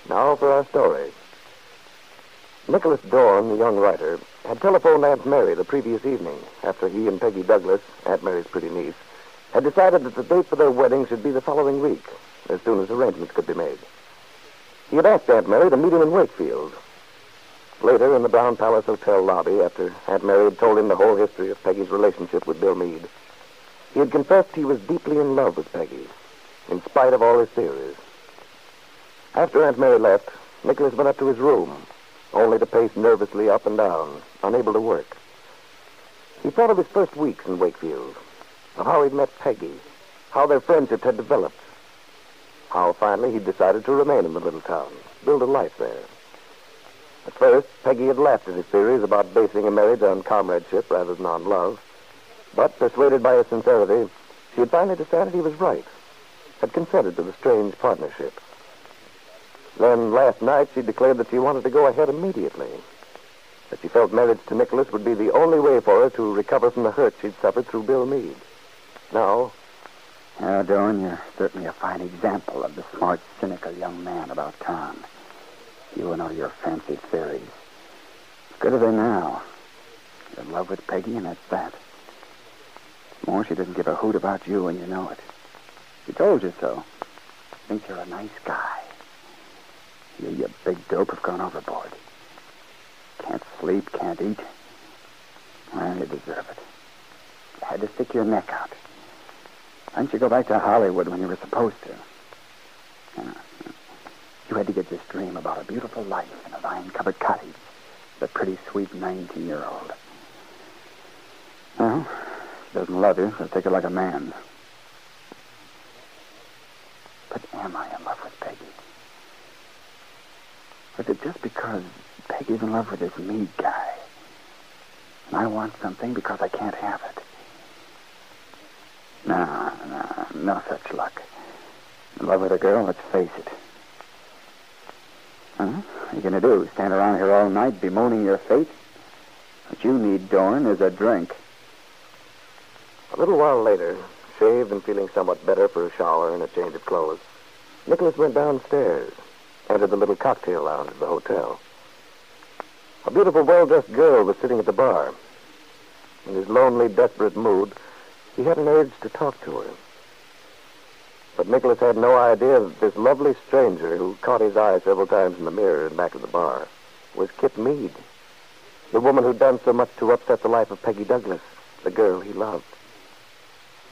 Now for our story. Nicholas Dorn, the young writer, had telephoned Aunt Mary the previous evening after he and Peggy Douglas, Aunt Mary's pretty niece, had decided that the date for their wedding should be the following week, as soon as arrangements could be made. He had asked Aunt Mary to meet him in Wakefield. Later, in the Brown Palace Hotel lobby, after Aunt Mary had told him the whole history of Peggy's relationship with Bill Meade, he had confessed he was deeply in love with Peggy, in spite of all his theories. After Aunt Mary left, Nicholas went up to his room, only to pace nervously up and down, unable to work. He thought of his first weeks in Wakefield, of how he'd met Peggy, how their friendship had developed, how finally he'd decided to remain in the little town, build a life there. At first, Peggy had laughed at his theories about basing a marriage on comradeship rather than on love, but persuaded by his sincerity, she had finally decided he was right, had consented to the strange partnership. Then, last night, she declared that she wanted to go ahead immediately, that she felt marriage to Nicholas would be the only way for her to recover from the hurt she'd suffered through Bill Meade. Now... Now, Dorn, you're certainly a fine example of the smart, cynical young man about town. You and all your fancy theories. Good are they now? You're in love with Peggy, and that's that. More, she doesn't give a hoot about you, and you know it. She told you so. Thinks you're a nice guy. You big dope, have gone overboard. Can't sleep, can't eat. Well, you deserve it. You had to stick your neck out. Why didn't you go back to Hollywood when you were supposed to? You had to get this dream about a beautiful life in a vine-covered cottage with a pretty sweet 19-year-old. Well, she doesn't love you, so take her like a man. But am I in love with Peggy? Or is it just because Peggy's in love with this Meade guy, and I want something because I can't have it? No such luck. In love with a girl, let's face it. Huh? What are you going to do? Stand around here all night bemoaning your fate? What you need, Dorn, is a drink. A little while later, shaved and feeling somewhat better for a shower and a change of clothes, Nicholas went downstairs, entered the little cocktail lounge of the hotel. A beautiful, well-dressed girl was sitting at the bar. In his lonely, desperate mood, he had an urge to talk to her. But Nicholas had no idea that this lovely stranger who caught his eye several times in the mirror in back of the bar was Kitt Meade, the woman who'd done so much to upset the life of Peggy Douglas, the girl he loved.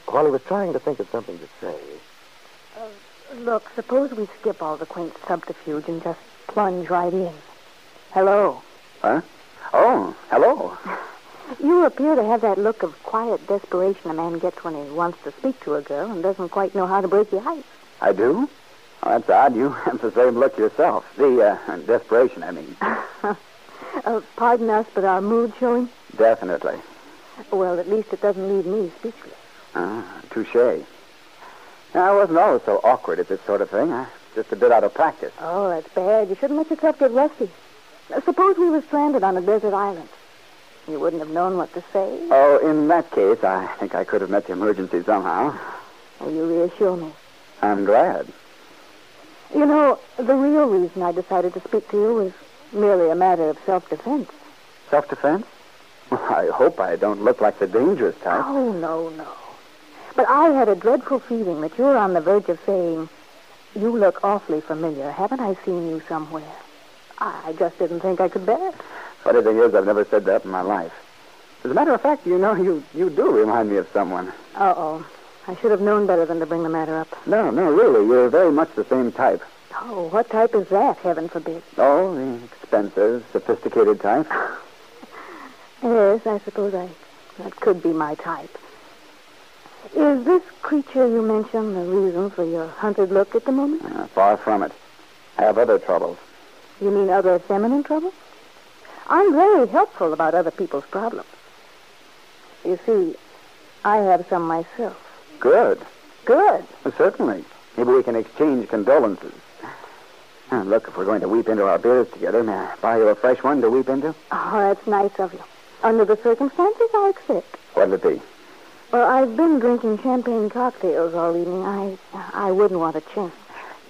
While he was trying to think of something to say... Look, suppose we skip all the quaint subterfuge and just plunge right in. Hello. Huh? Oh, hello. You appear to have that look of quiet desperation a man gets when he wants to speak to a girl and doesn't quite know how to break the ice. I do? Oh, that's odd. You have the same look yourself. The desperation, I mean. Pardon us, but our mood showing? Definitely. Well, at least it doesn't leave me speechless. Touche. I wasn't always so awkward at this sort of thing. I'm just a bit out of practice. Oh, that's bad. You shouldn't let yourself get rusty. Suppose we were stranded on a desert island. You wouldn't have known what to say. Oh, in that case, I think I could have met the emergency somehow. Oh, you reassure me. I'm glad. You know, the real reason I decided to speak to you was merely a matter of self-defense. Self-defense? Well, I hope I don't look like the dangerous type. Oh, no. But I had a dreadful feeling that you were on the verge of saying, you look awfully familiar. Haven't I seen you somewhere? I just didn't think I could bear it. Funny thing is, I've never said that in my life. As a matter of fact, you know, you do remind me of someone. Uh-oh. I should have known better than to bring the matter up. No, really. You're very much the same type. Oh, what type is that, heaven forbid? Oh, the expensive, sophisticated type. Yes, I suppose that could be my type. Is this creature you mentioned the reason for your hunted look at the moment? Far from it. I have other troubles. You mean other feminine troubles? I'm very helpful about other people's problems. You see, I have some myself. Good. Good? Well, certainly. Maybe we can exchange condolences. Look, if we're going to weep into our beers together, may I buy you a fresh one to weep into? Oh, that's nice of you. Under the circumstances, I accept. What'll it be? Well, I've been drinking champagne cocktails all evening. I wouldn't want to change.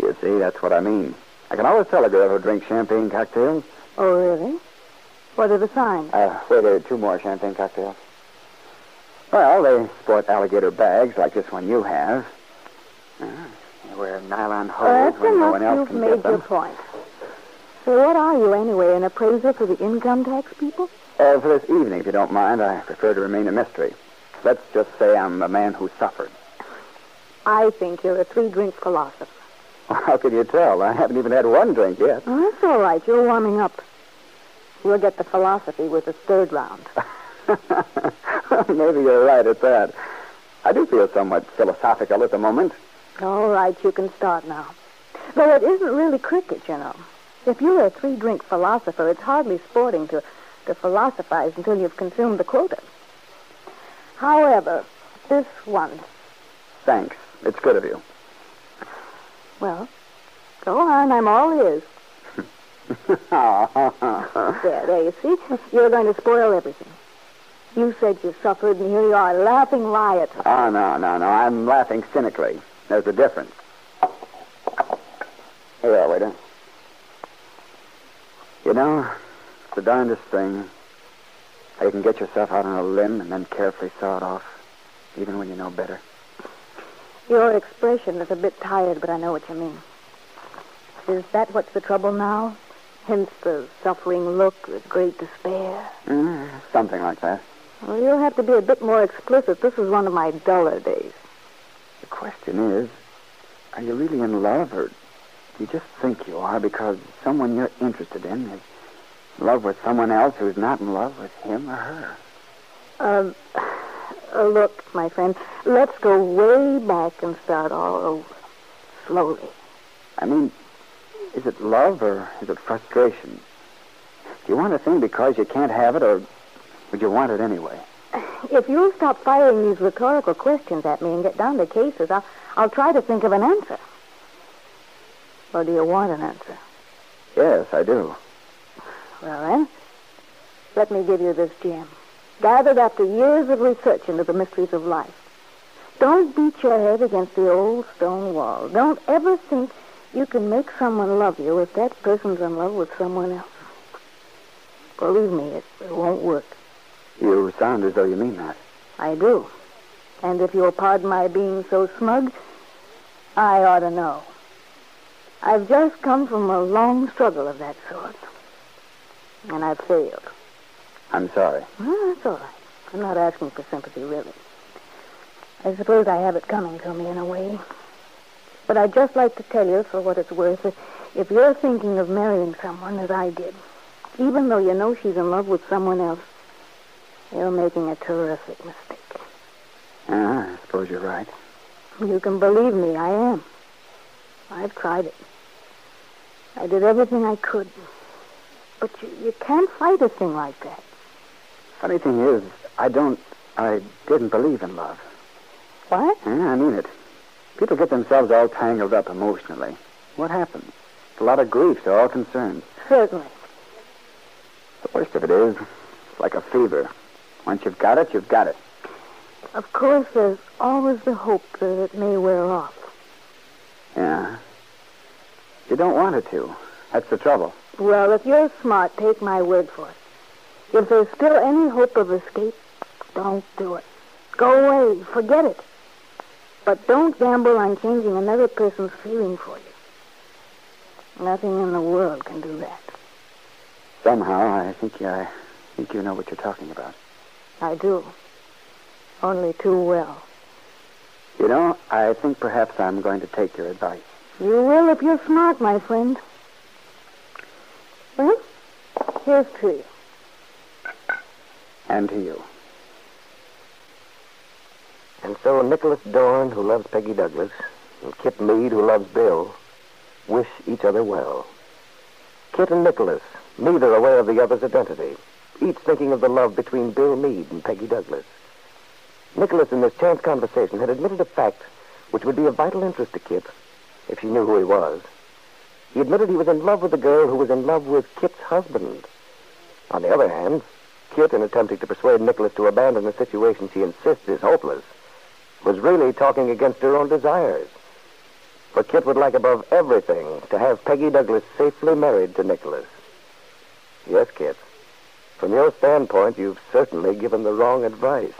You see, that's what I mean. I can always tell a girl who drinks champagne cocktails. Oh, really? What are the signs? Waiter, 2 more champagne cocktails. Well, they sport alligator bags like this one you have. They wear nylon hose That's when no enough. one else You've can made get them. your point. So what are you, anyway, an appraiser for the income tax people? For this evening, if you don't mind, I prefer to remain a mystery. Let's just say I'm a man who suffered. I think you're a 3-drink philosopher. Well, how can you tell? I haven't even had 1 drink yet. Well, that's all right. You're warming up. We'll get the philosophy with the 3rd round. Maybe you're right at that. I do feel somewhat philosophical at the moment. All right, you can start now. Though it isn't really cricket, you know. If you're a 3-drink philosopher, it's hardly sporting to philosophize until you've consumed the quota. However, this one. Thanks. It's good of you. Well, go on. I'm all ears. There, you see? You're going to spoil everything. You said you suffered, and here you are, laughing riots. Oh, no. I'm laughing cynically. There's a difference. Here you are, waiter. You know, it's the darndest thing. How you can get yourself out on a limb and then carefully saw it off, even when you know better. Your expression is a bit tired, but I know what you mean. Is that what's the trouble now? Hence the suffering look, the great despair? Something like that. Well, you'll have to be a bit more explicit. This is one of my duller days. The question is, are you really in love, or do you just think you are because someone you're interested in is in love with someone else who's not in love with him or her? Look, my friend, let's go way back and start all over. Slowly. I mean, is it love or is it frustration? Do you want a thing because you can't have it, or would you want it anyway? If you'll stop firing these rhetorical questions at me and get down to cases, I'll try to think of an answer. Or do you want an answer? Yes, I do. Well, then, let me give you this gem, gathered after years of research into the mysteries of life. Don't beat your head against the old stone wall. Don't ever think you can make someone love you if that person's in love with someone else. Believe me, it won't work. You sound as though you mean that. I do. And if you'll pardon my being so smug, I ought to know. I've just come from a long struggle of that sort. And I've failed. I'm sorry. Well, that's all right. I'm not asking for sympathy, really. I suppose I have it coming to me in a way. But I'd just like to tell you, for what it's worth, that if you're thinking of marrying someone, as I did, even though you know she's in love with someone else, you're making a terrific mistake. I suppose you're right. You can believe me, I am. I've tried it. I did everything I could. But you can't fight a thing like that. Funny thing is, I didn't believe in love. What? Yeah, I mean it. People get themselves all tangled up emotionally. What happens? It's a lot of grief to all concerned. Certainly. The worst of it is, it's like a fever. Once you've got it, you've got it. Of course, there's always the hope that it may wear off. Yeah. You don't want it to. That's the trouble. Well, if you're smart, take my word for it. If there's still any hope of escape, don't do it. Go away. Forget it. But don't gamble on changing another person's feeling for you. Nothing in the world can do that. Somehow, I think you know what you're talking about. I do. Only too well. You know, I think perhaps I'm going to take your advice. You will if you're smart, my friend. Well, here's to you. And to you. And so Nicholas Dorn, who loves Peggy Douglas, and Kitt Meade, who loves Bill, wish each other well. Kitt and Nicholas, neither aware of the other's identity, each thinking of the love between Bill Meade and Peggy Douglas. Nicholas, in this chance conversation, had admitted a fact which would be of vital interest to Kitt if she knew who he was. He admitted he was in love with the girl who was in love with Kitt's husband. On the other hand, Kitt, in attempting to persuade Nicholas to abandon a situation she insists is hopeless, was really talking against her own desires. For Kitt would like above everything to have Peggy Douglas safely married to Nicholas. Yes, Kitt. From your standpoint, you've certainly given the wrong advice.